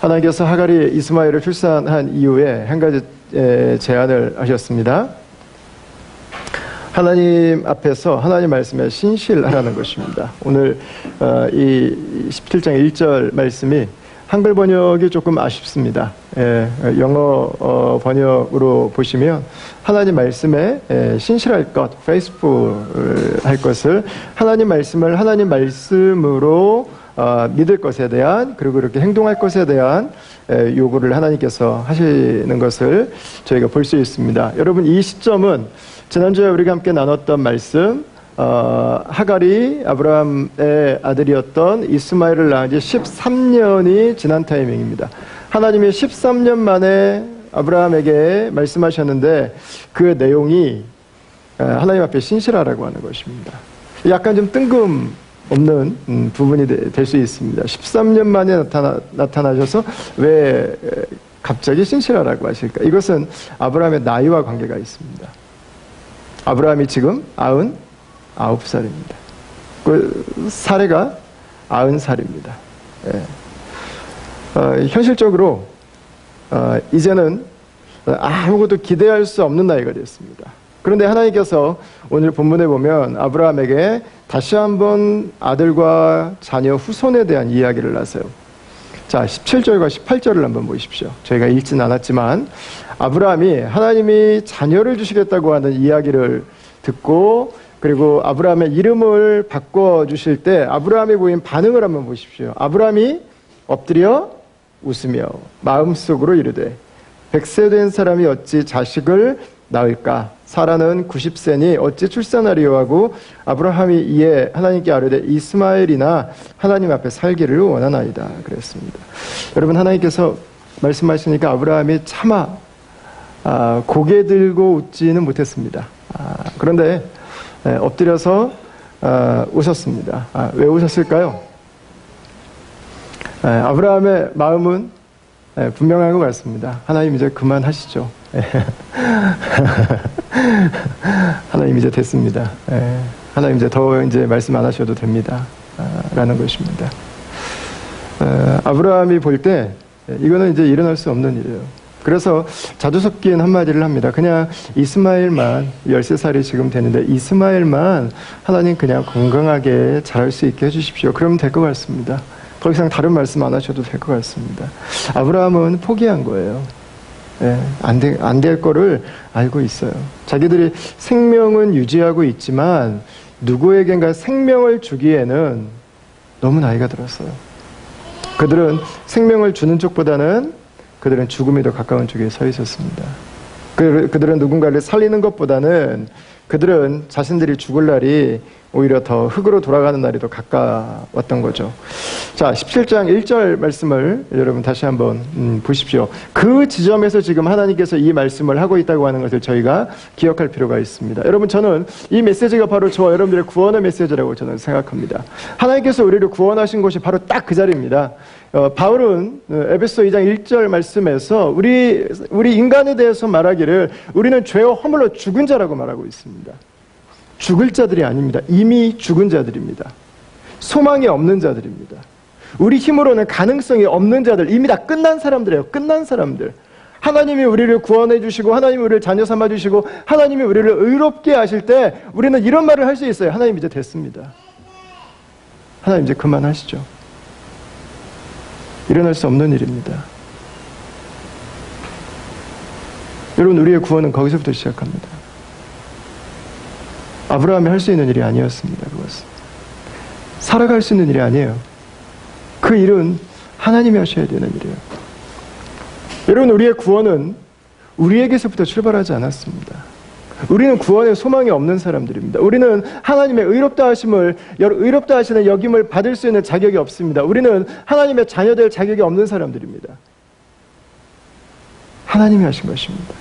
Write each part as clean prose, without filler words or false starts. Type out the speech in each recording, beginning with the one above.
하나님께서 하갈이 이스마엘을 출산한 이후에 한 가지 제안을 하셨습니다. 하나님 앞에서 하나님 말씀에 신실하라는 것입니다. 오늘 이 17장 1절 말씀이 한글 번역이 조금 아쉽습니다. 영어 번역으로 보시면 하나님 말씀에 신실할 것, faithful 할 것을 하나님 말씀을 하나님 말씀으로 믿을 것에 대한, 그리고 그렇게 행동할 것에 대한 요구를 하나님께서 하시는 것을 저희가 볼 수 있습니다. 여러분, 이 시점은 지난주에 우리가 함께 나눴던 말씀, 하갈이 아브라함의 아들이었던 이스마엘을 낳은 지 13년이 지난 타이밍입니다. 하나님이 13년 만에 아브라함에게 말씀하셨는데 그 내용이 하나님 앞에 신실하라고 하는 것입니다. 약간 좀 뜬금없는 부분이 될 수 있습니다. 13년 만에 나타나셔서 왜 갑자기 신실하라고 하실까? 이것은 아브라함의 나이와 관계가 있습니다. 아브라함이 지금 99살입니다. 그 사례가 90살입니다. 현실적으로 이제는 아무것도 기대할 수 없는 나이가 됐습니다. 그런데 하나님께서 오늘 본문에 보면 아브라함에게 다시 한번 아들과 자녀 후손에 대한 이야기를 하세요. 자, 17절과 18절을 한번 보십시오. 저희가 읽진 않았지만 아브라함이 하나님이 자녀를 주시겠다고 하는 이야기를 듣고, 그리고 아브라함의 이름을 바꿔주실 때 아브라함이 보인 반응을 한번 보십시오. 아브라함이 엎드려 웃으며 마음속으로 이르되 100세 된 사람이 어찌 자식을 낳을까? 사라는 90세니 어찌 출산하리요 하고 아브라함이 이에 하나님께 아뢰되 이스마엘이나 하나님 앞에 살기를 원하나이다 그랬습니다. 여러분, 하나님께서 말씀하시니까 아브라함이 차마 고개 들고 웃지는 못했습니다. 그런데 엎드려서 웃었습니다. 왜 웃었을까요? 아브라함의 마음은 분명한 것 같습니다. 하나님 이제 그만하시죠. 하나님 이제 됐습니다. 하나님 이제 더 이제 말씀 안 하셔도 됩니다. 라는 것입니다. 아브라함이 볼 때 이거는 이제 일어날 수 없는 일이에요. 그래서 자주 섞인 한마디를 합니다. 그냥 이스마엘만, 13살이 지금 되는데 이스마엘만 하나님 그냥 건강하게 자랄 수 있게 해주십시오. 그러면 될 것 같습니다. 더 이상 다른 말씀 안 하셔도 될 것 같습니다. 아브라함은 포기한 거예요. 안 될 거를 알고 있어요. 자기들이 생명은 유지하고 있지만 누구에겐가 생명을 주기에는 너무 나이가 들었어요. 그들은 생명을 주는 쪽보다는 그들은 죽음이 더 가까운 쪽에 서 있었습니다. 그들은 누군가를 살리는 것보다는 그들은 자신들이 죽을 날이 오히려 더 흙으로 돌아가는 날이 더 가까웠던 거죠. 자, 17장 1절 말씀을 여러분 다시 한번 보십시오. 그 지점에서 지금 하나님께서 이 말씀을 하고 있다고 하는 것을 저희가 기억할 필요가 있습니다. 여러분, 저는 이 메시지가 바로 저와 여러분들의 구원의 메시지라고 저는 생각합니다. 하나님께서 우리를 구원하신 곳이 바로 딱 그 자리입니다. 바울은 에베소 2장 1절 말씀에서 우리 인간에 대해서 말하기를 우리는 죄와 허물로 죽은 자라고 말하고 있습니다. 죽을 자들이 아닙니다. 이미 죽은 자들입니다. 소망이 없는 자들입니다. 우리 힘으로는 가능성이 없는 자들, 이미 다 끝난 사람들이에요. 끝난 사람들. 하나님이 우리를 구원해 주시고 하나님이 우리를 자녀 삼아 주시고 하나님이 우리를 의롭게 하실 때 우리는 이런 말을 할 수 있어요. 하나님 이제 됐습니다. 하나님 이제 그만하시죠. 일어날 수 없는 일입니다. 여러분, 우리의 구원은 거기서부터 시작합니다. 아브라함이 할 수 있는 일이 아니었습니다. 그것은 살아갈 수 있는 일이 아니에요. 그 일은 하나님이 하셔야 되는 일이에요. 여러분, 우리의 구원은 우리에게서부터 출발하지 않았습니다. 우리는 구원에 소망이 없는 사람들입니다. 우리는 하나님의 의롭다 하시는 여김을 받을 수 있는 자격이 없습니다. 우리는 하나님의 자녀될 자격이 없는 사람들입니다. 하나님이 하신 것입니다.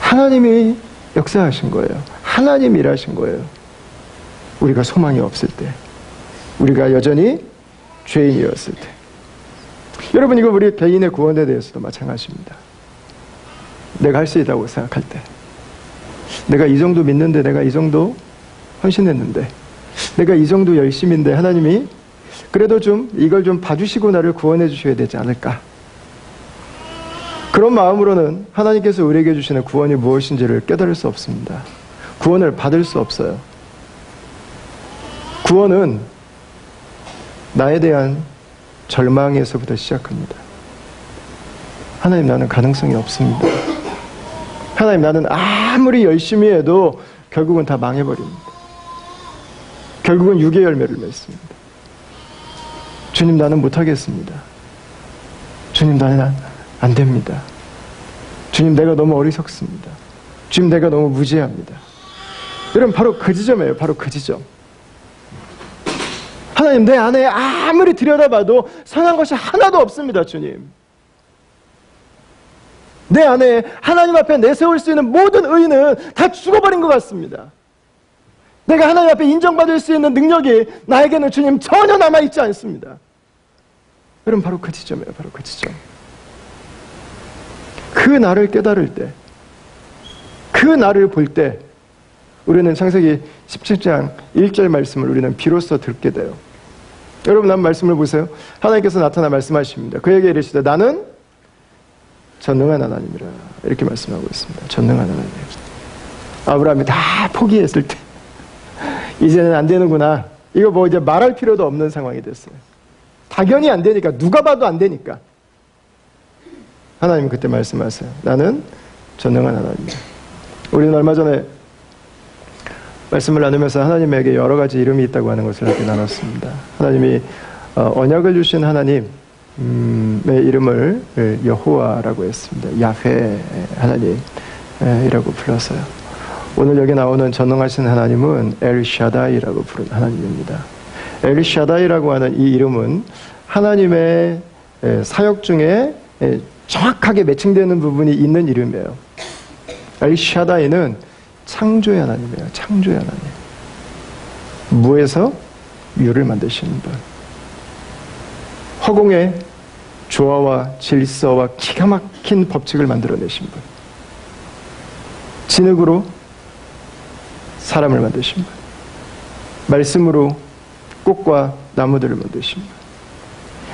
하나님이 역사하신 거예요. 하나님이 일하신 거예요. 우리가 소망이 없을 때, 우리가 여전히 죄인이었을 때. 여러분, 이거 우리 개인의 구원에 대해서도 마찬가지입니다. 내가 할 수 있다고 생각할 때, 내가 이 정도 믿는데, 내가 이 정도 헌신했는데, 내가 이 정도 열심인데 하나님이 그래도 이걸 좀 봐주시고 나를 구원해 주셔야 되지 않을까. 그런 마음으로는 하나님께서 우리에게 주시는 구원이 무엇인지를 깨달을 수 없습니다. 구원을 받을 수 없어요. 구원은 나에 대한 절망에서부터 시작합니다. 하나님, 나는 가능성이 없습니다. 하나님, 나는 아무리 열심히 해도 결국은 다 망해버립니다. 결국은 육의 열매를 맺습니다. 주님, 나는 못하겠습니다. 주님, 나는 안 됩니다. 주님, 내가 너무 어리석습니다. 주님, 내가 너무 무지합니다. 여러분, 바로 그 지점이에요. 바로 그 지점. 하나님, 내 안에 아무리 들여다봐도 선한 것이 하나도 없습니다. 주님, 내 안에 하나님 앞에 내세울 수 있는 모든 의는 다 죽어버린 것 같습니다. 내가 하나님 앞에 인정받을 수 있는 능력이 나에게는 주님 전혀 남아있지 않습니다. 여러분, 바로 그 지점이에요. 바로 그 지점. 그 나를 깨달을 때, 그 나를 볼 때 우리는 창세기 17장 1절 말씀을 우리는 비로소 듣게 돼요. 여러분, 한 말씀을 보세요. 하나님께서 나타나 말씀하십니다. 그에게 이르시되 나는 전능한 하나님이라, 이렇게 말씀하고 있습니다. 전능한 하나님. 아브라함이 다 포기했을 때 이제는 안 되는구나, 이거 이제 말할 필요도 없는 상황이 됐어요. 당연히 안 되니까, 누가 봐도 안 되니까 하나님은 그때 말씀하세요. 나는 전능한 하나님이야. 우리는 얼마 전에 말씀을 나누면서 하나님에게 여러 가지 이름이 있다고 하는 것을 함께 나눴습니다. 하나님이 언약을 주신 하나님의 이름을 여호와라고 했습니다. 야훼 하나님이라고 불렀어요. 오늘 여기 나오는 전능하신 하나님은 엘샤다이라고 부른 하나님입니다. 엘샤다이라고 하는 이 이름은 하나님의 사역 중에 정확하게 매칭되는 부분이 있는 이름이에요. 엘샤다이는 창조의 하나님이에요. 창조의 하나님. 무에서 유를 만드시는 분. 허공에 조화와 질서와 기가 막힌 법칙을 만들어내신 분. 진흙으로 사람을 만드신 분. 말씀으로 꽃과 나무들을 만드신 분.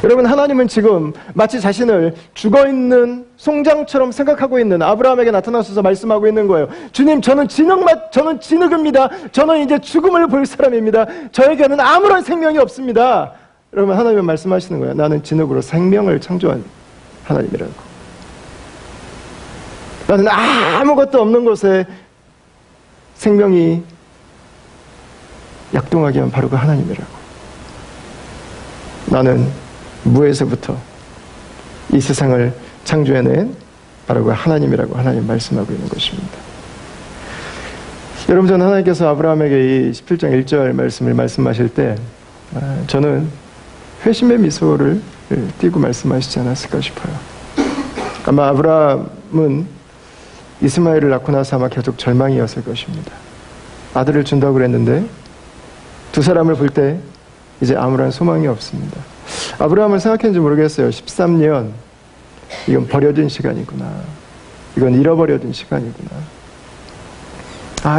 여러분, 하나님은 지금 마치 자신을 죽어있는 송장처럼 생각하고 있는 아브라함에게 나타나셔서 말씀하고 있는 거예요. 주님, 저는 진흙입니다. 저는 이제 죽음을 볼 사람입니다. 저에게는 아무런 생명이 없습니다. 여러분, 하나님은 말씀하시는 거예요. 나는 진흙으로 생명을 창조한 하나님이라고. 나는 아무것도 없는 곳에 생명이 약동하게 한 바로 그 하나님이라고. 나는 무에서부터 이 세상을 창조해낸 바로 그 하나님이라고 하나님 말씀하고 있는 것입니다. 여러분, 저는 하나님께서 아브라함에게 이 17장 1절 말씀을 말씀하실 때 저는 회심의 미소를 띠고 말씀하시지 않았을까 싶어요. 아마 아브라함은 이스마엘을 낳고 나서 아마 계속 절망이었을 것입니다. 아들을 준다고 그랬는데 두 사람을 볼 때 이제 아무런 소망이 없습니다. 아브라함은 생각했는지 모르겠어요. 13년, 이건 버려진 시간이구나. 이건 잃어버려진 시간이구나.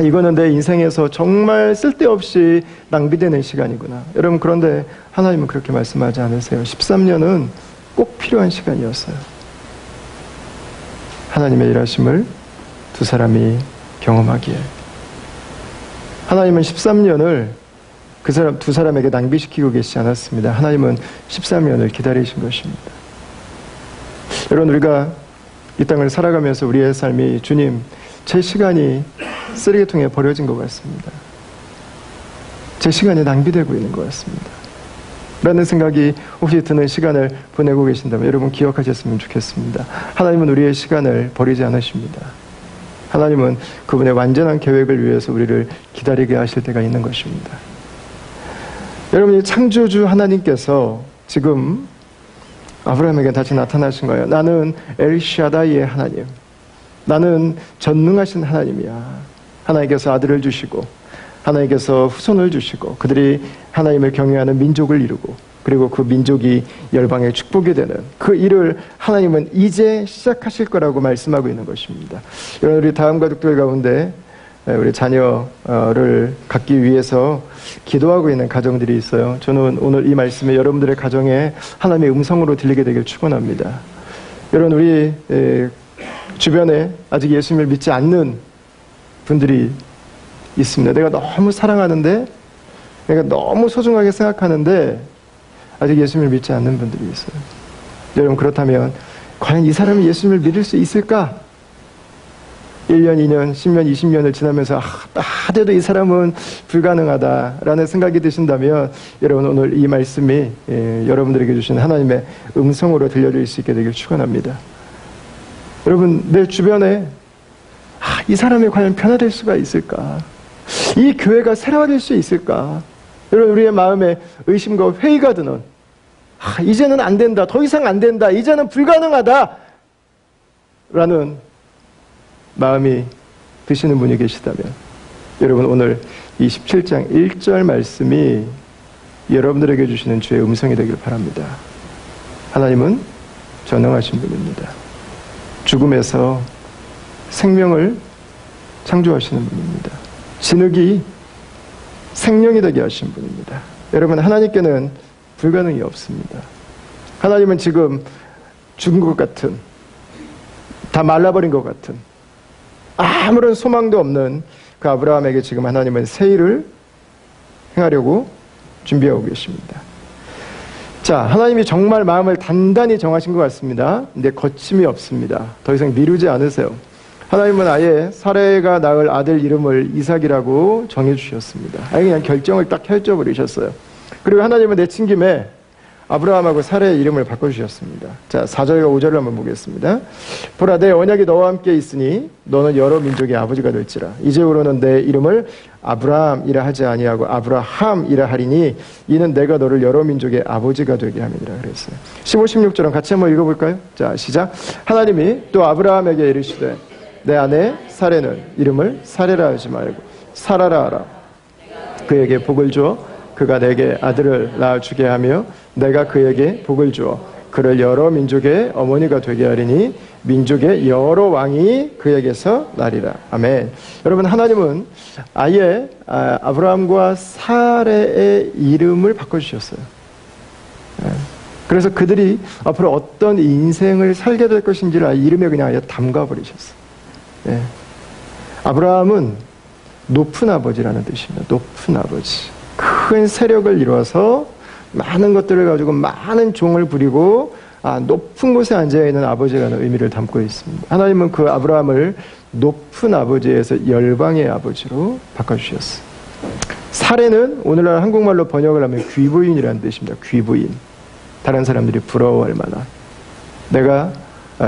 이거는 내 인생에서 정말 쓸데없이 낭비되는 시간이구나. 여러분, 그런데 하나님은 그렇게 말씀하지 않으세요. 13년은 꼭 필요한 시간이었어요. 하나님의 일하심을 두 사람이 경험하기에. 하나님은 13년을 두 사람에게 낭비시키고 계시지 않았습니다. 하나님은 13년을 기다리신 것입니다. 여러분, 우리가 이 땅을 살아가면서 우리의 삶이 주님, 제 시간이 쓰레기통에 버려진 것 같습니다. 제 시간이 낭비되고 있는 것 같습니다. 라는 생각이 혹시 드는 시간을 보내고 계신다면 여러분 기억하셨으면 좋겠습니다. 하나님은 우리의 시간을 버리지 않으십니다. 하나님은 그분의 완전한 계획을 위해서 우리를 기다리게 하실 때가 있는 것입니다. 여러분, 이 창조주 하나님께서 지금 아브라함에게 다시 나타나신 거예요. 나는 엘샤다이의 하나님. 나는 전능하신 하나님이야. 하나님께서 아들을 주시고 하나님께서 후손을 주시고 그들이 하나님을 경외하는 민족을 이루고 그리고 그 민족이 열방의 축복이 되는 그 일을 하나님은 이제 시작하실 거라고 말씀하고 있는 것입니다. 여러분, 우리 다음 가족들 가운데 우리 자녀를 갖기 위해서 기도하고 있는 가정들이 있어요. 저는 오늘 이 말씀에 여러분들의 가정에 하나님의 음성으로 들리게 되길 축원합니다. 여러분, 우리 주변에 아직 예수님을 믿지 않는 분들이 있습니다. 내가 너무 사랑하는데, 내가 너무 소중하게 생각하는데 아직 예수님을 믿지 않는 분들이 있어요. 여러분, 그렇다면 과연 이 사람이 예수님을 믿을 수 있을까? 1년, 2년, 10년, 20년을 지나면서 나한테도 이 사람은 불가능하다라는 생각이 드신다면 여러분, 오늘 이 말씀이 여러분들에게 주신 하나님의 음성으로 들려질 수 있게 되길 축원합니다. 여러분, 내 주변에 이 사람이 과연 변화될 수가 있을까? 이 교회가 새로워질 수 있을까? 여러분, 우리의 마음에 의심과 회의가 드는, 이제는 안 된다, 더 이상 안 된다, 이제는 불가능하다 라는 마음이 드시는 분이 계시다면 여러분, 오늘 이 17장 1절 말씀이 여러분들에게 주시는 주의 음성이 되길 바랍니다. 하나님은 전능하신 분입니다. 죽음에서 생명을 창조하시는 분입니다. 진흙이 생명이 되게 하신 분입니다. 여러분, 하나님께는 불가능이 없습니다. 하나님은 지금 죽은 것 같은, 다 말라버린 것 같은, 아무런 소망도 없는 그 아브라함에게 지금 하나님은 새 일을 행하려고 준비하고 계십니다. 자, 하나님이 정말 마음을 단단히 정하신 것 같습니다. 근데 거침이 없습니다. 더 이상 미루지 않으세요. 하나님은 아예 사레가 낳을 아들 이름을 이삭이라고 정해주셨습니다. 아예 그냥 결정을 딱 펼쳐버리셨어요. 그리고 하나님은 내친 김에 아브라함하고 사레의 이름을 바꿔주셨습니다. 자, 4절과 5절을 한번 보겠습니다. 보라, 내 언약이 너와 함께 있으니 너는 여러 민족의 아버지가 될지라. 이제후로는 내 이름을 아브라함이라 하지 아니하고 아브라함이라 하리니 이는 내가 너를 여러 민족의 아버지가 되게 함이니라 그랬어요. 15, 16절은 같이 한번 읽어볼까요? 자, 시작. 하나님이 또 아브라함에게 이르시되 내 아내 사레는 이름을 사레라 하지 말고 사라라 하라. 그에게 복을 주어 그가 내게 아들을 낳아주게 하며 내가 그에게 복을 주어 그를 여러 민족의 어머니가 되게 하리니 민족의 여러 왕이 그에게서 나리라. 아멘. 여러분, 하나님은 아예 아브라함과 사레의 이름을 바꿔주셨어요. 그래서 그들이 앞으로 어떤 인생을 살게 될 것인지를 이름에 그냥 아예 담가버리셨어요. 아브라함은 높은 아버지라는 뜻입니다. 높은 아버지. 큰 세력을 이루어서 많은 것들을 가지고 많은 종을 부리고 높은 곳에 앉아있는 아버지라는 의미를 담고 있습니다. 하나님은 그 아브라함을 높은 아버지에서 열방의 아버지로 바꿔주셨어요. 사레는 오늘날 한국말로 번역을 하면 귀부인이라는 뜻입니다. 귀부인. 다른 사람들이 부러워할 만한. 내가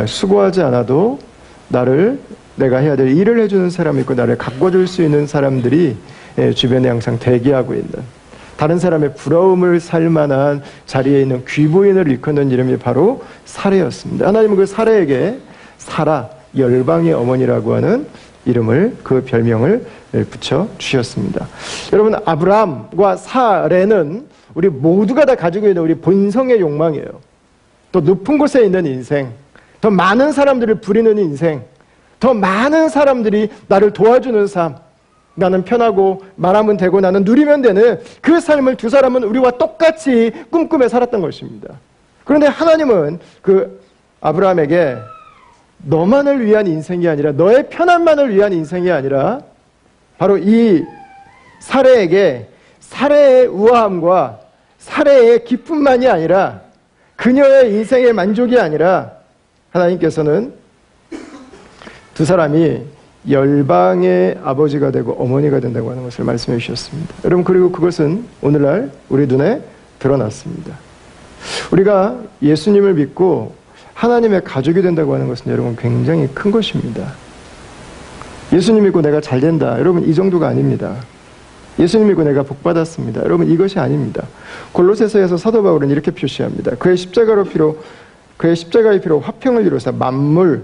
수고하지 않아도 내가 해야 될 일을 해주는 사람이 있고 나를 가꿔줄 수 있는 사람들이 주변에 항상 대기하고 있는, 다른 사람의 부러움을 살 만한 자리에 있는 귀부인을 일컫는 이름이 바로 사레였습니다. 하나님은 그 사레에게 사라, 열방의 어머니라고 하는 이름을, 그 별명을 붙여주셨습니다. 여러분, 아브라함과 사레는 우리 모두가 다 가지고 있는 우리 본성의 욕망이에요. 또 높은 곳에 있는 인생, 더 많은 사람들을 부리는 인생, 더 많은 사람들이 나를 도와주는 삶, 나는 편하고 말하면 되고 나는 누리면 되는 그 삶을 두 사람은 우리와 똑같이 꿈꾸며 살았던 것입니다. 그런데 하나님은 그 아브라함에게 너만을 위한 인생이 아니라, 너의 편안만을 위한 인생이 아니라 바로 이 사레에게 사레의 우아함과 사레의 기쁨만이 아니라, 그녀의 인생의 만족이 아니라 하나님께서는 두 사람이 열방의 아버지가 되고 어머니가 된다고 하는 것을 말씀해 주셨습니다. 여러분, 그리고 그것은 오늘날 우리 눈에 드러났습니다. 우리가 예수님을 믿고 하나님의 가족이 된다고 하는 것은 여러분 굉장히 큰 것입니다. 예수님 믿고 내가 잘 된다, 여러분 이 정도가 아닙니다. 예수님 믿고 내가 복 받았습니다, 여러분 이것이 아닙니다. 골로새서에서 사도 바울은 이렇게 표시합니다. 그의 십자가의 피로 화평을 이루사 만물,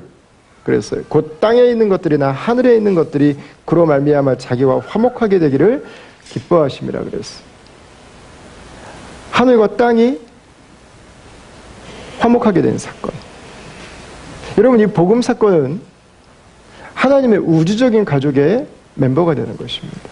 그랬어요. 곧 땅에 있는 것들이나 하늘에 있는 것들이 그로 말미암아 자기와 화목하게 되기를 기뻐하심이라 그랬어요. 하늘과 땅이 화목하게 된 사건. 여러분, 이 복음 사건은 하나님의 우주적인 가족의 멤버가 되는 것입니다.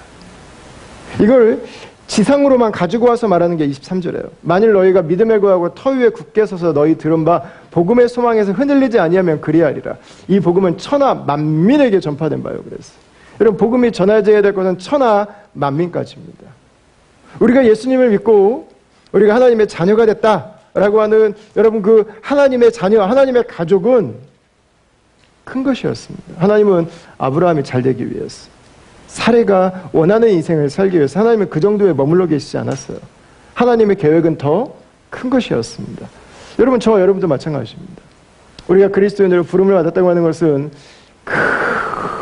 이걸 지상으로만 가지고 와서 말하는 게 23절이에요. 만일 너희가 믿음에 구하고 터 위에 굳게 서서 너희 들은 바 복음의 소망에서 흔들리지 아니하면 그리하리라. 이 복음은 천하 만민에게 전파된 바요. 그랬어요. 여러분, 복음이 전해져야 될 것은 천하 만민까지입니다. 우리가 예수님을 믿고 우리가 하나님의 자녀가 됐다라고 하는 여러분, 그 하나님의 자녀, 하나님의 가족은 큰 것이었습니다. 하나님은 아브라함이 잘 되기 위해서, 사례가 원하는 인생을 살기 위해서 하나님은 그 정도에 머물러 계시지 않았어요. 하나님의 계획은 더 큰 것이었습니다. 여러분, 저와 여러분도 마찬가지입니다. 우리가 그리스도인으로 부름을 받았다고 하는 것은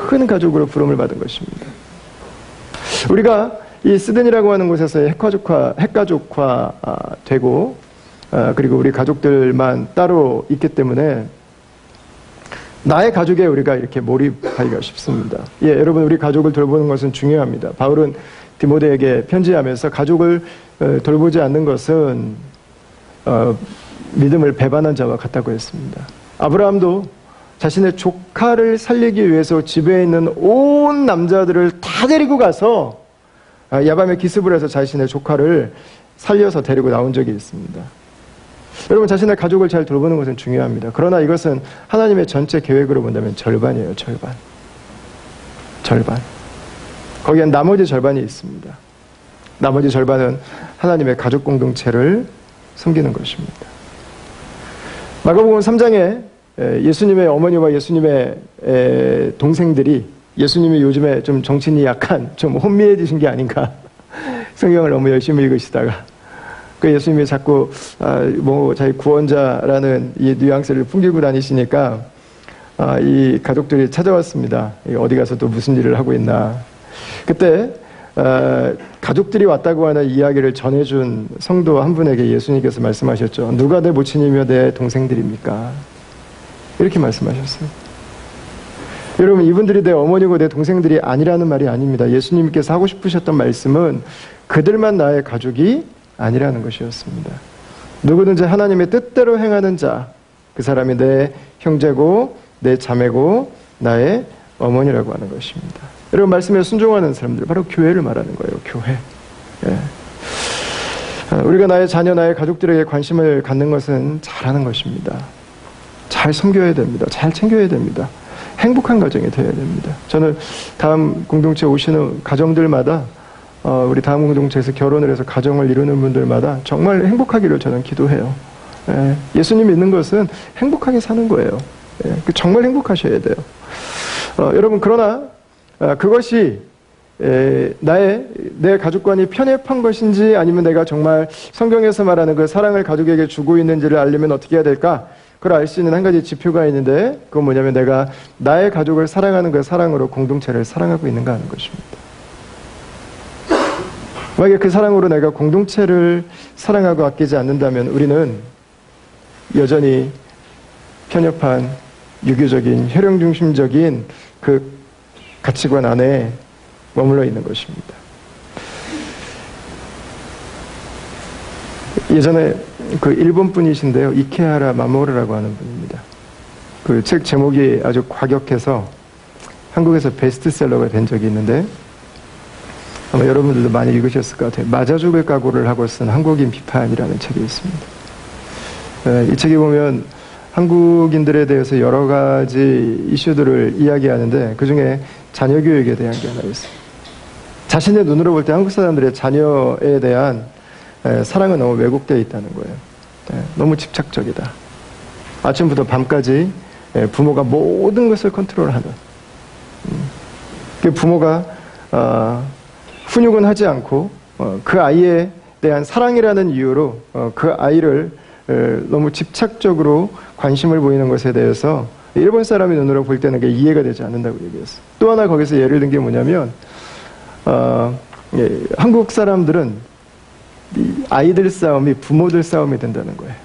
큰 가족으로 부름을 받은 것입니다. 우리가 이 스든이라고 하는 곳에서 핵가족화 되고, 그리고 우리 가족들만 따로 있기 때문에 나의 가족에 우리가 이렇게 몰입하기가 쉽습니다. 예, 여러분, 우리 가족을 돌보는 것은 중요합니다. 바울은 디모데에게 편지하면서 가족을 돌보지 않는 것은 믿음을 배반한 자와 같다고 했습니다. 아브라함도 자신의 조카를 살리기 위해서 집에 있는 온 남자들을 다 데리고 가서 야밤에 기습을 해서 자신의 조카를 살려서 데리고 나온 적이 있습니다. 여러분, 자신의 가족을 잘 돌보는 것은 중요합니다. 그러나 이것은 하나님의 전체 계획으로 본다면 절반이에요. 절반. 거기엔 나머지 절반이 있습니다. 나머지 절반은 하나님의 가족 공동체를 섬기는 것입니다. 마가복음 3장에 예수님의 어머니와 예수님의 동생들이, 예수님이 요즘에 좀 정신이 약간 좀 혼미해지신 게 아닌가, 성경을 너무 열심히 읽으시다가 그 예수님이 자꾸 자기 구원자라는 이 뉘앙스를 풍기고 다니시니까 이 가족들이 찾아왔습니다. 어디 가서 또 무슨 일을 하고 있나. 그때 가족들이 왔다고 하는 이야기를 전해준 성도 한 분에게 예수님께서 말씀하셨죠. 누가 내 모친이며 내 동생들입니까? 이렇게 말씀하셨어요. 여러분, 이분들이 내 어머니고 내 동생들이 아니라는 말이 아닙니다. 예수님께서 하고 싶으셨던 말씀은 그들만 나의 가족이 아니라는 것이었습니다. 누구든지 하나님의 뜻대로 행하는 자, 그 사람이 내 형제고 내 자매고 나의 어머니라고 하는 것입니다. 여러분, 말씀에 순종하는 사람들, 바로 교회를 말하는 거예요. 교회. 예. 우리가 나의 자녀, 나의 가족들에게 관심을 갖는 것은 잘하는 것입니다. 잘 섬겨야 됩니다. 잘 챙겨야 됩니다. 행복한 가정이 되어야 됩니다. 저는 다음 공동체 오시는 가정들마다 우리 다음 공동체에서 결혼을 해서 가정을 이루는 분들마다 정말 행복하기를 저는 기도해요. 예수님 믿는 것은 행복하게 사는 거예요. 정말 행복하셔야 돼요. 여러분, 그러나 그것이 내 가족관이 편협한 것인지 아니면 내가 정말 성경에서 말하는 그 사랑을 가족에게 주고 있는지를 알려면 어떻게 해야 될까? 그걸 알 수 있는 한 가지 지표가 있는데, 그건 뭐냐면 내가 나의 가족을 사랑하는 그 사랑으로 공동체를 사랑하고 있는가 하는 것입니다. 만약에 그 사랑으로 내가 공동체를 사랑하고 아끼지 않는다면 우리는 여전히 편협한 유교적인 혈용 중심적인 그 가치관 안에 머물러 있는 것입니다. 예전에 그 일본 분이신데요, 이케하라 마모루라고 하는 분입니다. 그 책 제목이 아주 과격해서 한국에서 베스트셀러가 된 적이 있는데 아마 여러분들도 많이 읽으셨을 것 같아요. 맞아 죽을 각오를 하고 쓴 한국인 비판이라는 책이 있습니다. 이 책에 보면 한국인들에 대해서 여러 가지 이슈들을 이야기하는데 그 중에 자녀 교육에 대한 게 하나 있어요. 자신의 눈으로 볼 때 한국 사람들의 자녀에 대한 사랑은 너무 왜곡되어 있다는 거예요. 너무 집착적이다. 아침부터 밤까지 부모가 모든 것을 컨트롤하는, 그 부모가 훈육은 하지 않고 그 아이에 대한 사랑이라는 이유로 그 아이를 너무 집착적으로 관심을 보이는 것에 대해서 일본 사람의 눈으로 볼 때는 그게 이해가 되지 않는다고 얘기했어요. 또 하나 거기서 예를 든 게 뭐냐면 한국 사람들은 아이들 싸움이 부모들 싸움이 된다는 거예요.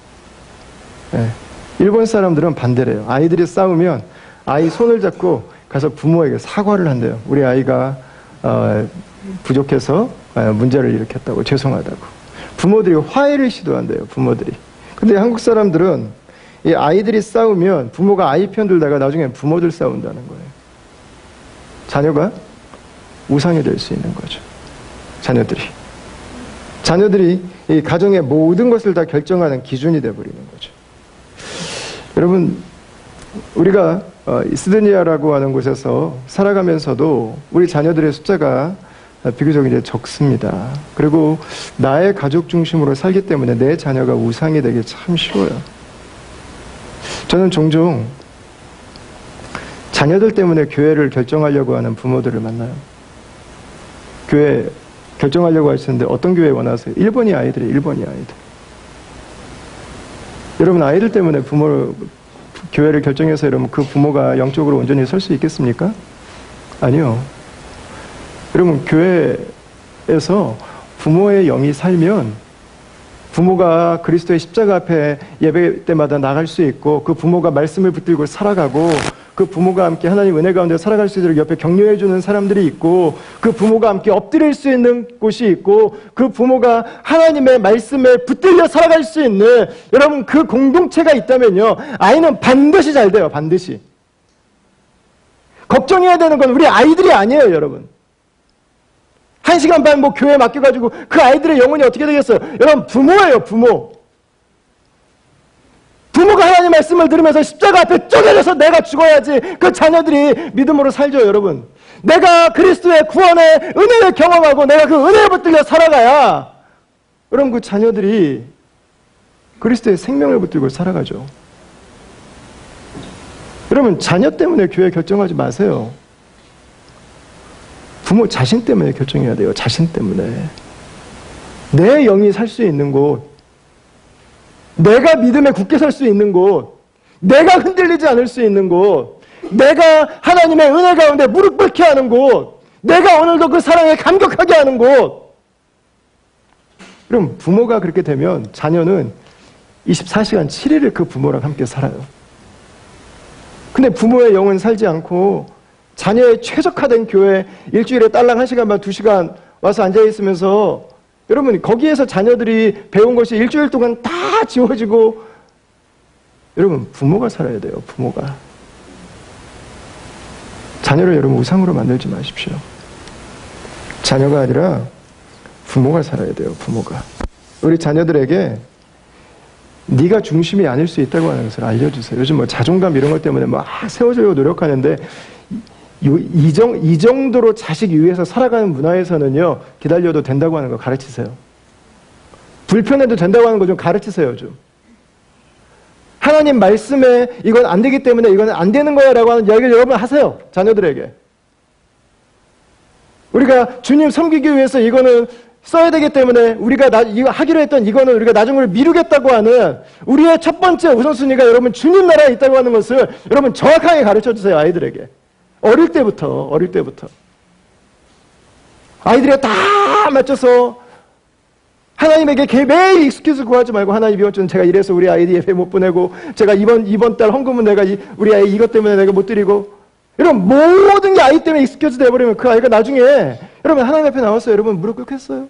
일본 사람들은 반대래요. 아이들이 싸우면 아이 손을 잡고 가서 부모에게 사과를 한대요. 우리 아이가 부족해서 문제를 일으켰다고, 죄송하다고. 부모들이 화해를 시도한대요. 부모들이. 근데 한국 사람들은 이 아이들이 싸우면 부모가 아이 편 들다가 나중엔 부모들 싸운다는 거예요. 자녀가 우상이 될 수 있는 거죠. 자녀들이 이 가정의 모든 것을 다 결정하는 기준이 되어버리는 거죠. 여러분, 우리가 시드니아라고 하는 곳에서 살아가면서도 우리 자녀들의 숫자가 비교적 이제 적습니다. 그리고 나의 가족 중심으로 살기 때문에 내 자녀가 우상이 되기 참 쉬워요. 저는 종종 자녀들 때문에 교회를 결정하려고 하는 부모들을 만나요. 교회 결정하려고 하시는데 어떤 교회 원하세요? 1번이 아이들이에요. 1번이 아이들. 여러분, 아이들 때문에 교회를 결정해서 여러분 그 부모가 영적으로 온전히 설 수 있겠습니까? 아니요. 여러분, 교회에서 부모의 영이 살면 부모가 그리스도의 십자가 앞에 예배 때마다 나갈 수 있고, 그 부모가 말씀을 붙들고 살아가고, 그 부모가 함께 하나님 은혜 가운데 살아갈 수 있도록 옆에 격려해 주는 사람들이 있고, 그 부모가 함께 엎드릴 수 있는 곳이 있고, 그 부모가 하나님의 말씀에 붙들려 살아갈 수 있는, 여러분, 그 공동체가 있다면요, 아이는 반드시 잘 돼요. 반드시. 걱정해야 되는 건 우리 아이들이 아니에요, 여러분. 1시간 반 교회에 맡겨가지고 그 아이들의 영혼이 어떻게 되겠어요? 여러분, 부모예요, 부모. 부모가 하나님 말씀을 들으면서 십자가 앞에 쪼개져서 내가 죽어야지 그 자녀들이 믿음으로 살죠, 여러분. 내가 그리스도의 구원의 은혜를 경험하고 내가 그 은혜에 붙들려 살아가야 여러분 그 자녀들이 그리스도의 생명을 붙들고 살아가죠. 여러분, 자녀 때문에 교회 결정하지 마세요. 부모 자신 때문에 결정해야 돼요. 자신 때문에. 내 영이 살 수 있는 곳, 내가 믿음에 굳게 살 수 있는 곳, 내가 흔들리지 않을 수 있는 곳, 내가 하나님의 은혜 가운데 무릎 꿇게 하는 곳, 내가 오늘도 그 사랑에 감격하게 하는 곳. 그럼 부모가 그렇게 되면 자녀는 24시간 7일을 그 부모랑 함께 살아요. 근데 부모의 영은 살지 않고 자녀의 최적화된 교회 일주일에 딸랑 1시간 반 2시간 와서 앉아있으면서 여러분 거기에서 자녀들이 배운 것이 일주일 동안 다 지워지고, 여러분 부모가 살아야 돼요. 부모가. 자녀를 여러분 우상으로 만들지 마십시오. 자녀가 아니라 부모가 살아야 돼요. 부모가. 우리 자녀들에게 네가 중심이 아닐 수 있다고 하는 것을 알려주세요. 요즘 자존감 이런 것 때문에 세워주려고 노력하는데 이 정도로 자식 위해서 살아가는 문화에서는요, 기다려도 된다고 하는 거 가르치세요. 불편해도 된다고 하는 거 좀 가르치세요, 좀. 하나님 말씀에 이건 안 되기 때문에 이건 안 되는 거야 라고 하는 이야기를 여러분 하세요. 자녀들에게. 우리가 주님 섬기기 위해서 이거는 써야 되기 때문에 우리가 이거 하기로 했던 이거는 우리가 나중에 미루겠다고 하는 우리의 첫 번째 우선순위가 여러분 주님 나라에 있다고 하는 것을 여러분 정확하게 가르쳐 주세요. 아이들에게. 어릴 때부터. 아이들이 다 맞춰서 하나님에게 매일 익스큐즈 구하지 말고, 하나님 이번 주는 제가 이래서 우리 아이 예배 못 보내고, 제가 이번 달 헌금은 내가 우리 아이 이것 때문에 내가 못 드리고, 여러분 모든 게 아이 때문에 익스큐즈 돼버리면 그 아이가 나중에 여러분 하나님 앞에 나왔어요. 여러분 무릎 꿇겠어요?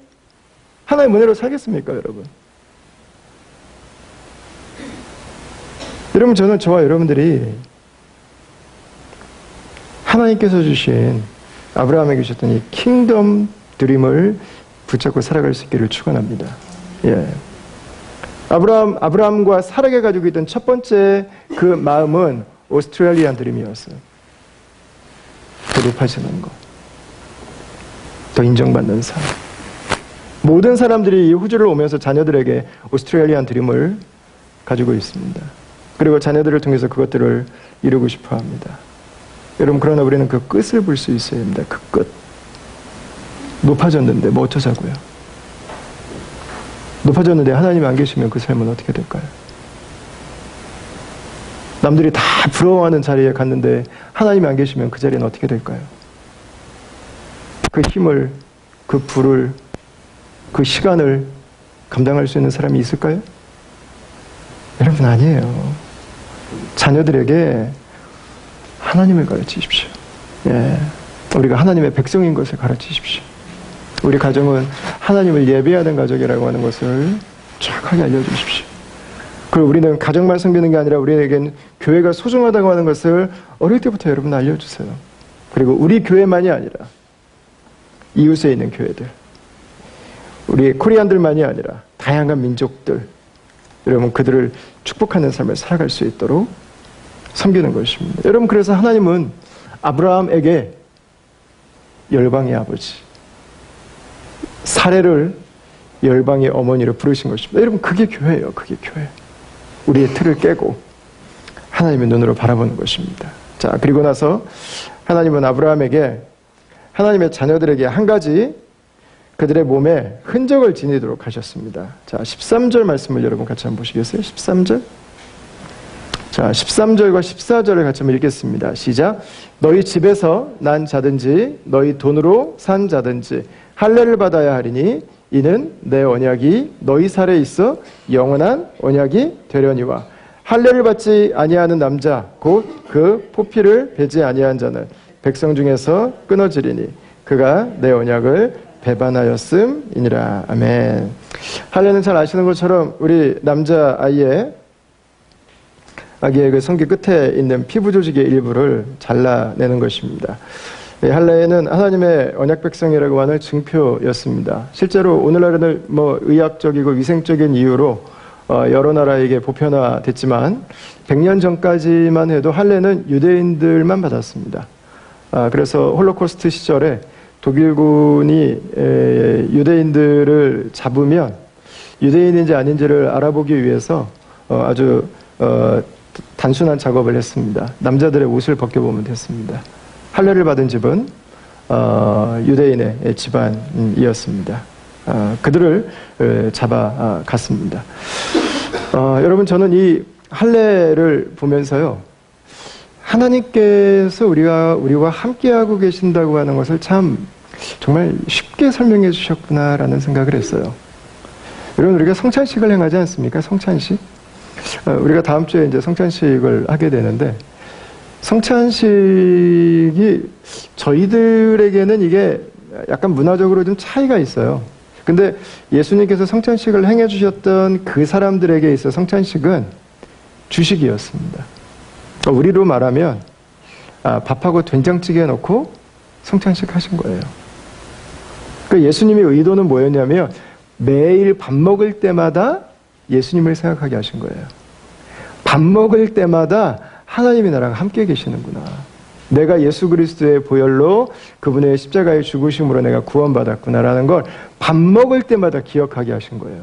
하나님 은혜로 살겠습니까, 여러분? 여러분, 저는 저와 여러분들이 하나님께서 주신 아브라함에게 주셨던 이 킹덤 드림을 붙잡고 살아갈 수 있기를 축원합니다. 예. 아브라함과 사라가 가지고 있던 첫 번째 그 마음은 오스트레일리안 드림이었어요. 더 높아지는 것, 더 인정받는 삶. 모든 사람들이 이 호주를 오면서 자녀들에게 오스트레일리안 드림을 가지고 있습니다. 그리고 자녀들을 통해서 그것들을 이루고 싶어 합니다. 여러분, 그러나 우리는 그 끝을 볼 수 있어야 합니다. 그 끝. 높아졌는데 뭐 어쩌자고요? 높아졌는데 하나님이 안 계시면 그 삶은 어떻게 될까요? 남들이 다 부러워하는 자리에 갔는데 하나님이 안 계시면 그 자리는 어떻게 될까요? 그 힘을, 그 불을, 그 시간을 감당할 수 있는 사람이 있을까요? 여러분, 아니에요. 자녀들에게 하나님을 가르치십시오. 예. 우리가 하나님의 백성인 것을 가르치십시오. 우리 가정은 하나님을 예배하는 가족이라고 하는 것을 정확하게 알려주십시오. 그리고 우리는 가정만 섬기는 게 아니라 우리에겐 교회가 소중하다고 하는 것을 어릴 때부터 여러분 알려주세요. 그리고 우리 교회만이 아니라 이웃에 있는 교회들, 우리 코리안들만이 아니라 다양한 민족들, 여러분 그들을 축복하는 삶을 살아갈 수 있도록 섬기는 것입니다. 여러분 그래서 하나님은 아브라함에게 열방의 아버지, 사례를 열방의 어머니로 부르신 것입니다. 여러분 그게 교회예요. 그게 교회. 우리의 틀을 깨고 하나님의 눈으로 바라보는 것입니다. 자, 그리고 나서 하나님은 아브라함에게 하나님의 자녀들에게 한 가지 그들의 몸에 흔적을 지니도록 하셨습니다. 자, 13절 말씀을 여러분 같이 한번 보시겠어요? 13절. 자, 13절과 14절을 같이 한번 읽겠습니다. 시작. 너희 집에서 난 자든지 너희 돈으로 산 자든지 할례를 받아야 하리니 이는 내 언약이 너희 살에 있어 영원한 언약이 되려니와 할례를 받지 아니하는 남자 곧 그 포피를 베지 아니한 자는 백성 중에서 끊어지리니 그가 내 언약을 배반하였음이니라. 아멘. 할례는 잘 아시는 것처럼 우리 남자 아기의 그 성기 끝에 있는 피부 조직의 일부를 잘라내는 것입니다. 할례는 하나님의 언약 백성이라고 하는 증표였습니다. 실제로 오늘날에는 의학적이고 위생적인 이유로 여러 나라에게 보편화됐지만 100년 전까지만 해도 할례는 유대인들만 받았습니다. 그래서 홀로코스트 시절에 독일군이 유대인들을 잡으면 유대인인지 아닌지를 알아보기 위해서 아주 단순한 작업을 했습니다. 남자들의 옷을 벗겨보면 됐습니다. 할례를 받은 집은 유대인의 집안이었습니다. 그들을 잡아갔습니다. 여러분 저는 이 할례를 보면서요, 하나님께서 우리와 함께하고 계신다고 하는 것을 참 정말 쉽게 설명해 주셨구나라는 생각을 했어요. 여러분 우리가 성찬식을 행하지 않습니까? 성찬식. 우리가 다음 주에 이제 성찬식을 하게 되는데, 성찬식이 저희들에게는 이게 약간 문화적으로 좀 차이가 있어요. 근데 예수님께서 성찬식을 행해 주셨던 그 사람들에게 있어 성찬식은 주식이었습니다. 우리로 말하면 밥하고 된장찌개 넣고 성찬식 하신 거예요. 그러니까 예수님의 의도는 뭐였냐면 매일 밥 먹을 때마다 예수님을 생각하게 하신 거예요. 밥 먹을 때마다 하나님의 나라가 함께 계시는구나. 내가 예수 그리스도의 보혈로 그분의 십자가의 죽으심으로 내가 구원받았구나라는 걸 밥 먹을 때마다 기억하게 하신 거예요.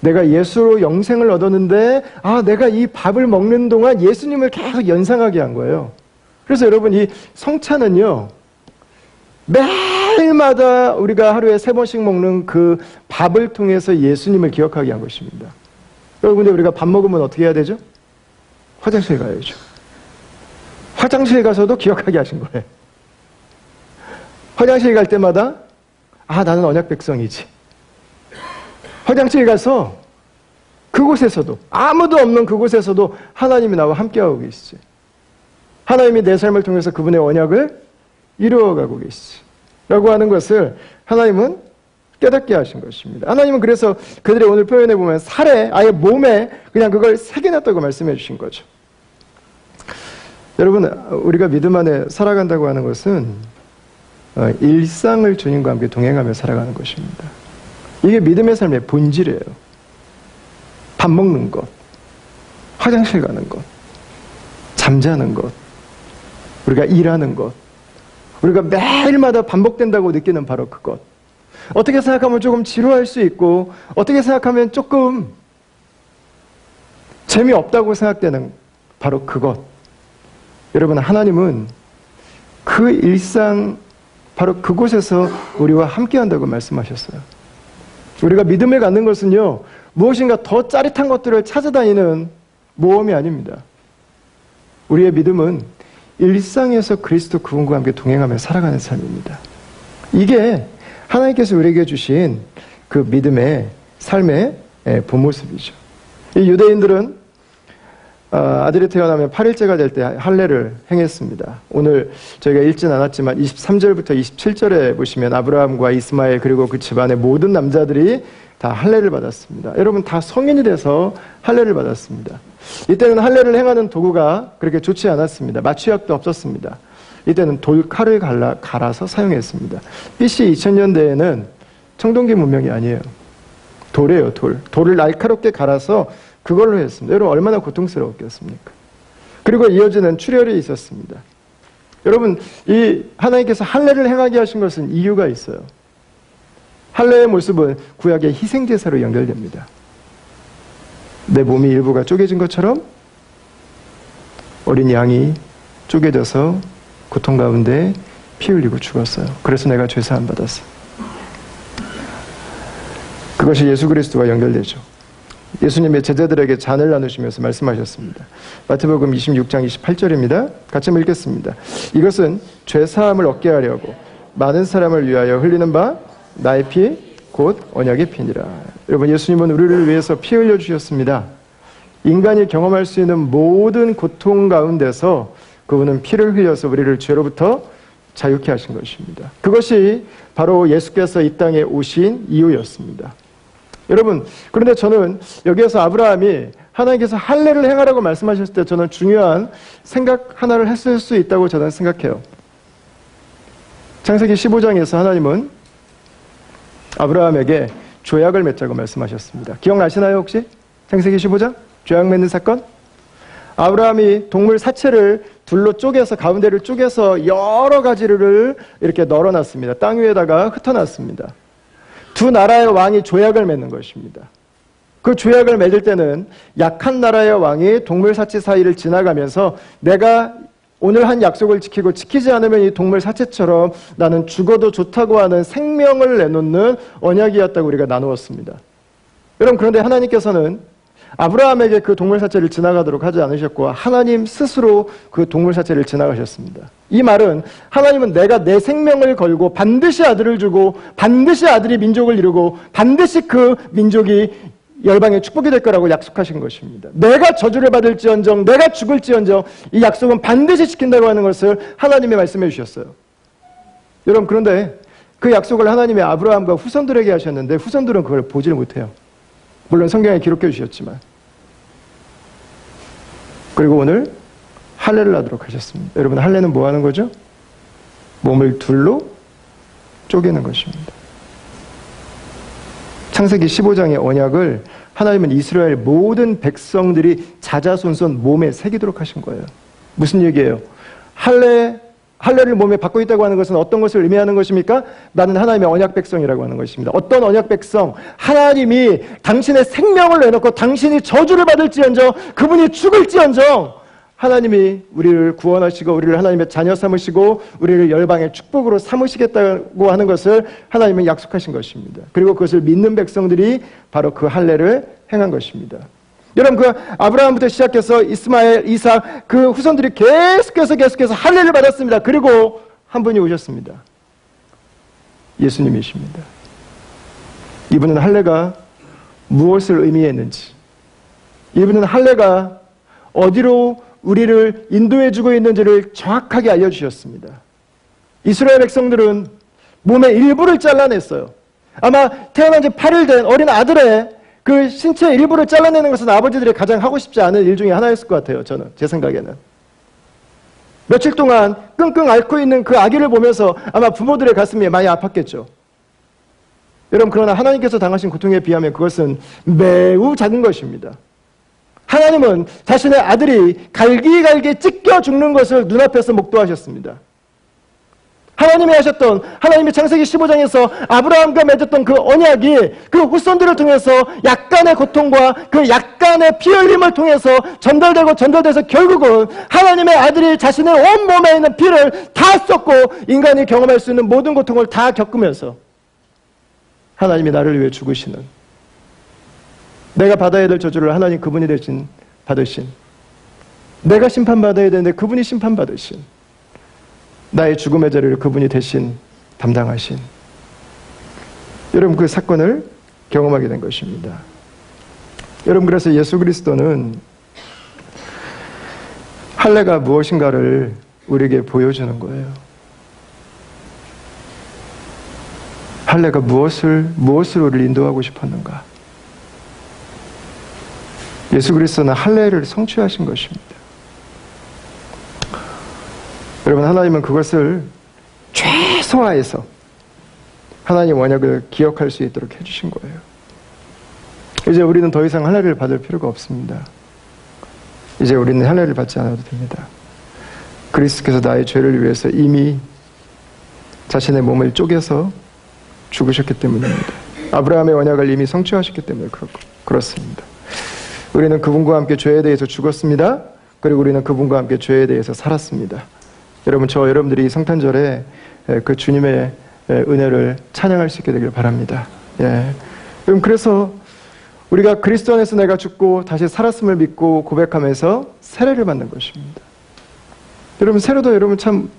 내가 예수로 영생을 얻었는데 내가 이 밥을 먹는 동안 예수님을 계속 연상하게 한 거예요. 그래서 여러분 이 성찬은요, 매일마다 우리가 하루에 3번씩 먹는 그 밥을 통해서 예수님을 기억하게 한 것입니다. 여러분 근데 우리가 밥 먹으면 어떻게 해야 되죠? 화장실 가야죠. 화장실 가서도 기억하게 하신 거예요. 화장실 갈 때마다 나는 언약 백성이지. 화장실 가서 그곳에서도, 아무도 없는 그곳에서도 하나님이 나와 함께하고 계시지. 하나님이 내 삶을 통해서 그분의 언약을 이루어가고 계시지 라고 하는 것을 하나님은 깨닫게 하신 것입니다. 하나님은 그래서 그들의 오늘 표현에 보면 살에, 아예 몸에 그냥 그걸 새겨놨다고 말씀해 주신 거죠. 여러분 우리가 믿음 안에 살아간다고 하는 것은 일상을 주님과 함께 동행하며 살아가는 것입니다. 이게 믿음의 삶의 본질이에요. 밥 먹는 것, 화장실 가는 것, 잠자는 것, 우리가 일하는 것, 우리가 매일마다 반복된다고 느끼는 바로 그것. 어떻게 생각하면 조금 지루할 수 있고 어떻게 생각하면 조금 재미없다고 생각되는 바로 그것. 여러분 하나님은 그 일상 바로 그곳에서 우리와 함께한다고 말씀하셨어요. 우리가 믿음을 갖는 것은요, 무엇인가 더 짜릿한 것들을 찾아다니는 모험이 아닙니다. 우리의 믿음은 일상에서 그리스도 그분과 함께 동행하며 살아가는 삶입니다. 이게 하나님께서 우리에게 주신 그 믿음의 삶의 본 모습이죠. 이 유대인들은 아들이 태어나면 8일째가 될 때 할례를 행했습니다. 오늘 저희가 읽진 않았지만 23절부터 27절에 보시면 아브라함과 이스마엘 그리고 그 집안의 모든 남자들이 다 할례를 받았습니다. 여러분 다 성인이 돼서 할례를 받았습니다. 이때는 할례를 행하는 도구가 그렇게 좋지 않았습니다. 마취약도 없었습니다. 이때는 돌칼을 갈아서 사용했습니다. BC 2000년대에는 청동기 문명이 아니에요. 돌이에요, 돌. 돌을 날카롭게 갈아서 그걸로 했습니다. 여러분 얼마나 고통스러웠겠습니까? 그리고 이어지는 출혈이 있었습니다. 여러분, 이 하나님께서 할례를 행하게 하신 것은 이유가 있어요. 할례의 모습은 구약의 희생제사로 연결됩니다. 내 몸이 일부가 쪼개진 것처럼 어린 양이 쪼개져서 고통 가운데 피 흘리고 죽었어요. 그래서 내가 죄사함 받았어요. 그것이 예수 그리스도와 연결되죠. 예수님의 제자들에게 잔을 나누시면서 말씀하셨습니다. 마태복음 26장 28절입니다. 같이 한번 읽겠습니다. 이것은 죄사함을 얻게 하려고 많은 사람을 위하여 흘리는 바 나의 피 곧 언약의 피니라. 여러분, 예수님은 우리를 위해서 피 흘려 주셨습니다. 인간이 경험할 수 있는 모든 고통 가운데서 그분은 피를 흘려서 우리를 죄로부터 자유케 하신 것입니다. 그것이 바로 예수께서 이 땅에 오신 이유였습니다. 여러분, 그런데 저는 여기에서 아브라함이 하나님께서 할례를 행하라고 말씀하셨을 때 저는 중요한 생각 하나를 했을 수 있다고 저는 생각해요. 창세기 15장에서 하나님은 아브라함에게 조약을 맺자고 말씀하셨습니다. 기억나시나요 혹시? 창세기 15장? 조약 맺는 사건? 아브라함이 동물 사체를 둘로 쪼개서 가운데를 쪼개서 여러 가지를 이렇게 널어놨습니다. 땅 위에다가 흩어놨습니다. 두 나라의 왕이 조약을 맺는 것입니다. 그 조약을 맺을 때는 약한 나라의 왕이 동물 사체 사이를 지나가면서 내가 오늘 한 약속을 지키고 지키지 않으면 이 동물 사체처럼 나는 죽어도 좋다고 하는 생명을 내놓는 언약이었다고 우리가 나누었습니다. 여러분, 그런데 하나님께서는 아브라함에게 그 동물 사체를 지나가도록 하지 않으셨고 하나님 스스로 그 동물 사체를 지나가셨습니다. 이 말은 하나님은 내가 내 생명을 걸고 반드시 아들을 주고 반드시 아들이 민족을 이루고 반드시 그 민족이 열방의 축복이 될 거라고 약속하신 것입니다. 내가 저주를 받을지언정 내가 죽을지언정 이 약속은 반드시 지킨다고 하는 것을 하나님이 말씀해 주셨어요. 여러분, 그런데 그 약속을 하나님이 아브라함과 후손들에게 하셨는데 후손들은 그걸 보지를 못해요. 물론 성경에 기록해 주셨지만. 그리고 오늘 할례를 하도록 하셨습니다. 여러분, 할례는 뭐 하는 거죠? 몸을 둘로 쪼개는 것입니다. 창세기 15장의 언약을 하나님은 이스라엘 모든 백성들이 자자손손 몸에 새기도록 하신 거예요. 무슨 얘기예요? 할례를 몸에 받고 있다고 하는 것은 어떤 것을 의미하는 것입니까? 나는 하나님의 언약 백성이라고 하는 것입니다. 어떤 언약 백성? 하나님이 당신의 생명을 내놓고 당신이 저주를 받을지언정 그분이 죽을지언정 하나님이 우리를 구원하시고 우리를 하나님의 자녀 삼으시고 우리를 열방의 축복으로 삼으시겠다고 하는 것을 하나님은 약속하신 것입니다. 그리고 그것을 믿는 백성들이 바로 그 할례를 행한 것입니다. 여러분, 그 아브라함부터 시작해서 이스마엘, 이삭 그 후손들이 계속해서 할례를 받았습니다. 그리고 한 분이 오셨습니다. 예수님이십니다. 이분은 할례가 무엇을 의미했는지, 이분은 할례가 어디로 우리를 인도해주고 있는지를 정확하게 알려주셨습니다. 이스라엘 백성들은 몸의 일부를 잘라냈어요. 아마 태어난 지 8일 된 어린 아들의 그 신체 일부를 잘라내는 것은 아버지들이 가장 하고 싶지 않은 일 중에 하나였을 것 같아요. 저는, 제 생각에는. 며칠 동안 끙끙 앓고 있는 그 아기를 보면서 아마 부모들의 가슴이 많이 아팠겠죠. 여러분, 그러나 하나님께서 당하신 고통에 비하면 그것은 매우 작은 것입니다. 하나님은 자신의 아들이 갈기갈기 찢겨 죽는 것을 눈앞에서 목도하셨습니다. 하나님이 하셨던, 하나님이 창세기 15장에서 아브라함과 맺었던 그 언약이 그 후손들을 통해서 약간의 고통과 그 약간의 피 흘림을 통해서 전달돼서 결국은 하나님의 아들이 자신의 온 몸에 있는 피를 다 쏟고 인간이 경험할 수 있는 모든 고통을 다 겪으면서 하나님이 나를 위해 죽으시는, 내가 받아야 될 저주를 하나님 그분이 대신 받으신, 내가 심판받아야 되는데 그분이 심판받으신, 나의 죽음의 자리를 그분이 대신 담당하신, 여러분, 그 사건을 경험하게 된 것입니다. 여러분, 그래서 예수 그리스도는 할례가 무엇인가를 우리에게 보여주는 거예요. 할례가 무엇을 우리를 인도하고 싶었는가? 예수 그리스도는 할례를 성취하신 것입니다. 여러분, 하나님은 그것을 최소화해서 하나님 언약을 기억할 수 있도록 해주신 거예요. 이제 우리는 더 이상 할례를 받을 필요가 없습니다. 이제 우리는 할례를 받지 않아도 됩니다. 그리스도께서 나의 죄를 위해서 이미 자신의 몸을 쪼개서 죽으셨기 때문입니다. 아브라함의 언약을 이미 성취하셨기 때문에 그렇습니다. 우리는 그분과 함께 죄에 대해서 죽었습니다. 그리고 우리는 그분과 함께 죄에 대해서 살았습니다. 여러분, 여러분들이 성탄절에 그 주님의 은혜를 찬양할 수 있게 되길 바랍니다. 예. 여러분, 그래서 우리가 그리스도 안에서 내가 죽고 다시 살았음을 믿고 고백하면서 세례를 받는 것입니다. 여러분, 세례도 여러분 참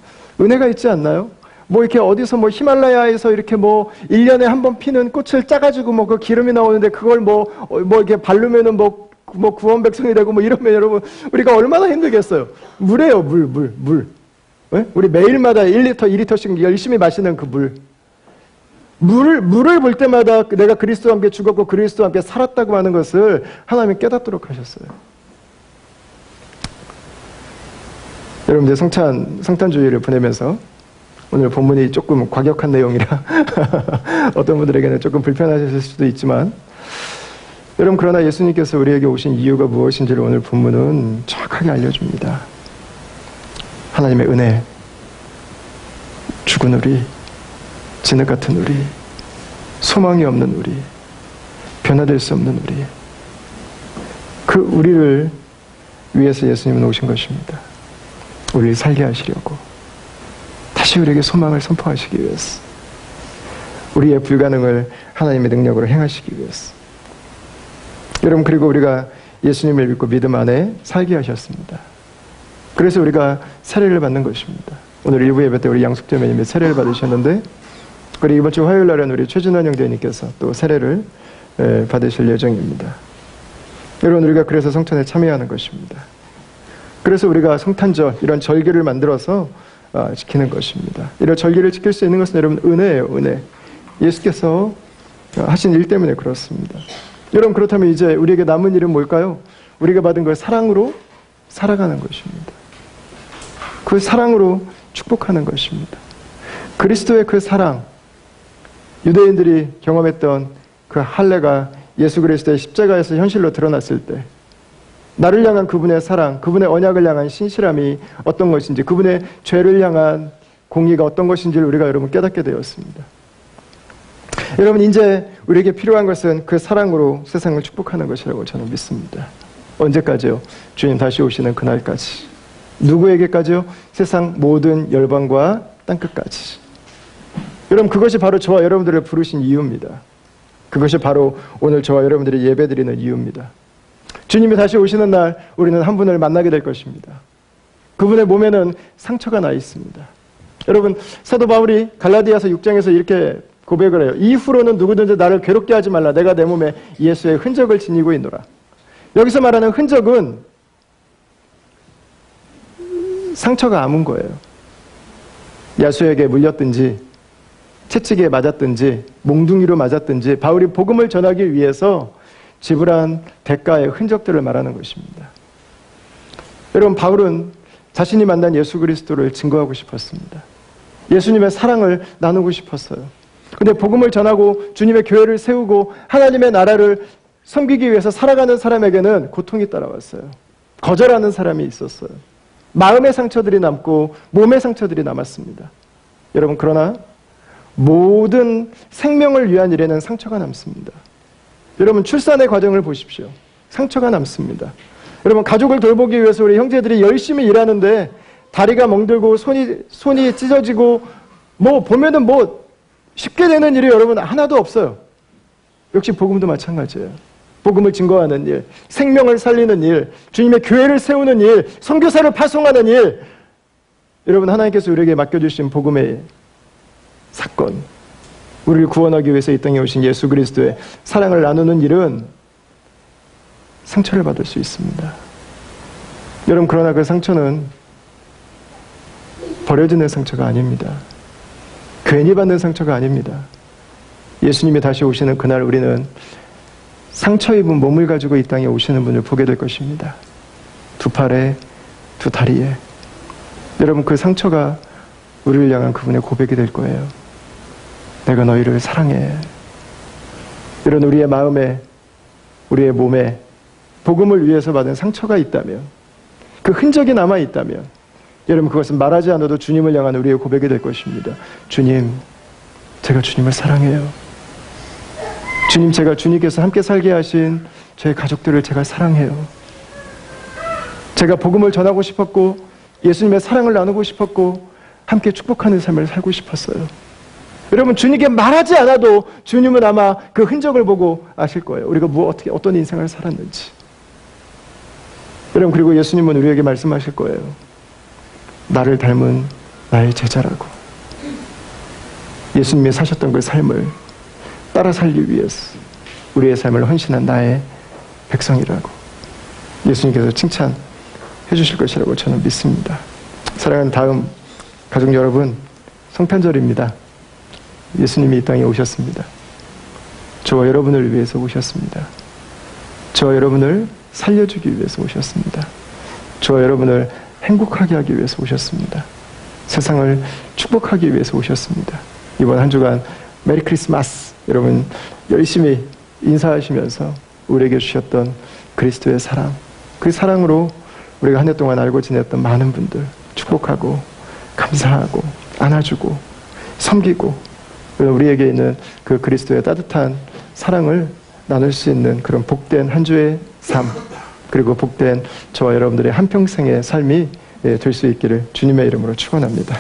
은혜가 있지 않나요? 뭐 이렇게 어디서 뭐 히말라야에서 이렇게 뭐 1년에 한 번 피는 꽃을 짜가지고 뭐 그 기름이 나오는데 그걸 뭐 이렇게 바르면은 뭐 구원 백성이 되고 뭐 이러면 여러분 우리가 얼마나 힘들겠어요. 물이에요, 물. 네? 우리 매일마다 1리터, 2리터씩 열심히 마시는 그 물. 물을 볼 때마다 내가 그리스도와 함께 죽었고 그리스도와 함께 살았다고 하는 것을 하나님이 깨닫도록 하셨어요. 여러분들 성탄주의를 보내면서 오늘 본문이 조금 과격한 내용이라 어떤 분들에게는 조금 불편하실 수도 있지만 여러분, 그러나 예수님께서 우리에게 오신 이유가 무엇인지를 오늘 본문은 정확하게 알려줍니다. 하나님의 은혜, 죽은 우리, 진흙 같은 우리, 소망이 없는 우리, 변화될 수 없는 우리, 그 우리를 위해서 예수님은 오신 것입니다. 우리를 살게 하시려고, 다시 우리에게 소망을 선포하시기 위해서, 우리의 불가능을 하나님의 능력으로 행하시기 위해서. 여러분, 그리고 우리가 예수님을 믿고 믿음 안에 살게 하셨습니다. 그래서 우리가 세례를 받는 것입니다. 오늘 일부 예배 때 우리 양숙제매님이 세례를 받으셨는데, 그리고 이번 주 화요일 날은 우리 최진환 형제님께서 또 세례를 받으실 예정입니다. 여러분, 우리가 그래서 성찬에 참여하는 것입니다. 그래서 우리가 성탄절, 이런 절기를 만들어서 지키는 것입니다. 이런 절기를 지킬 수 있는 것은 여러분 은혜예요, 은혜. 예수께서 하신 일 때문에 그렇습니다. 여러분, 그렇다면 이제 우리에게 남은 일은 뭘까요? 우리가 받은 걸 사랑으로 살아가는 것입니다. 그 사랑으로 축복하는 것입니다. 그리스도의 그 사랑, 유대인들이 경험했던 그 할례가 예수 그리스도의 십자가에서 현실로 드러났을 때 나를 향한 그분의 사랑, 그분의 언약을 향한 신실함이 어떤 것인지, 그분의 죄를 향한 공의가 어떤 것인지를 우리가 여러분 깨닫게 되었습니다. 여러분, 이제 우리에게 필요한 것은 그 사랑으로 세상을 축복하는 것이라고 저는 믿습니다. 언제까지요? 주님 다시 오시는 그날까지. 누구에게까지요? 세상 모든 열방과 땅끝까지. 여러분, 그것이 바로 저와 여러분들을 부르신 이유입니다. 그것이 바로 오늘 저와 여러분들이 예배드리는 이유입니다. 주님이 다시 오시는 날 우리는 한 분을 만나게 될 것입니다. 그분의 몸에는 상처가 나 있습니다. 여러분, 사도 바울이 갈라디아서 6장에서 이렇게 고백을 해요. 이후로는 누구든지 나를 괴롭게 하지 말라. 내가 내 몸에 예수의 흔적을 지니고 있노라. 여기서 말하는 흔적은 상처가 아문 거예요. 야수에게 물렸든지 채찍에 맞았든지 몽둥이로 맞았든지 바울이 복음을 전하기 위해서 지불한 대가의 흔적들을 말하는 것입니다. 여러분, 바울은 자신이 만난 예수 그리스도를 증거하고 싶었습니다. 예수님의 사랑을 나누고 싶었어요. 근데 복음을 전하고 주님의 교회를 세우고 하나님의 나라를 섬기기 위해서 살아가는 사람에게는 고통이 따라왔어요. 거절하는 사람이 있었어요. 마음의 상처들이 남고 몸의 상처들이 남았습니다. 여러분, 그러나 모든 생명을 위한 일에는 상처가 남습니다. 여러분, 출산의 과정을 보십시오. 상처가 남습니다. 여러분, 가족을 돌보기 위해서 우리 형제들이 열심히 일하는데 다리가 멍들고 손이 찢어지고 보면은 쉽게 되는 일이 여러분 하나도 없어요. 역시 복음도 마찬가지예요. 복음을 증거하는 일, 생명을 살리는 일, 주님의 교회를 세우는 일, 선교사를 파송하는 일, 여러분, 하나님께서 우리에게 맡겨주신 복음의 사건, 우리를 구원하기 위해서 이 땅에 오신 예수 그리스도의 사랑을 나누는 일은 상처를 받을 수 있습니다. 여러분, 그러나 그 상처는 버려지는 상처가 아닙니다. 괜히 받는 상처가 아닙니다. 예수님이 다시 오시는 그날 우리는 상처 입은 몸을 가지고 이 땅에 오시는 분을 보게 될 것입니다. 두 팔에, 두 다리에. 여러분, 그 상처가 우리를 향한 그분의 고백이 될 거예요. 내가 너희를 사랑해. 이런 우리의 마음에, 우리의 몸에 복음을 위해서 받은 상처가 있다면, 그 흔적이 남아있다면, 여러분, 그것은 말하지 않아도 주님을 향한 우리의 고백이 될 것입니다. 주님, 제가 주님을 사랑해요. 주님, 제가 주님께서 함께 살게 하신 저의 가족들을 제가 사랑해요. 제가 복음을 전하고 싶었고, 예수님의 사랑을 나누고 싶었고, 함께 축복하는 삶을 살고 싶었어요. 여러분, 주님께 말하지 않아도 주님은 아마 그 흔적을 보고 아실 거예요. 우리가 어떤 인생을 살았는지. 여러분, 그리고 예수님은 우리에게 말씀하실 거예요. 나를 닮은 나의 제자라고. 예수님이 사셨던 그 삶을 따라 살기 위해서 우리의 삶을 헌신한 나의 백성이라고 예수님께서 칭찬해 주실 것이라고 저는 믿습니다. 사랑하는 다음 가족 여러분, 성탄절입니다. 예수님이 이 땅에 오셨습니다. 저와 여러분을 위해서 오셨습니다. 저와 여러분을 살려주기 위해서 오셨습니다. 저와 여러분을 행복하게 하기 위해서 오셨습니다. 세상을 축복하기 위해서 오셨습니다. 이번 한 주간 메리 크리스마스. 여러분 열심히 인사하시면서 우리에게 주셨던 그리스도의 사랑, 그 사랑으로 우리가 한 해 동안 알고 지냈던 많은 분들 축복하고 감사하고 안아주고 섬기고 우리에게 있는 그 그리스도의 따뜻한 사랑을 나눌 수 있는 그런 복된 한 주의 삶, 그리고 복된 저와 여러분들의 한평생의 삶이 될 수 있기를 주님의 이름으로 축원합니다.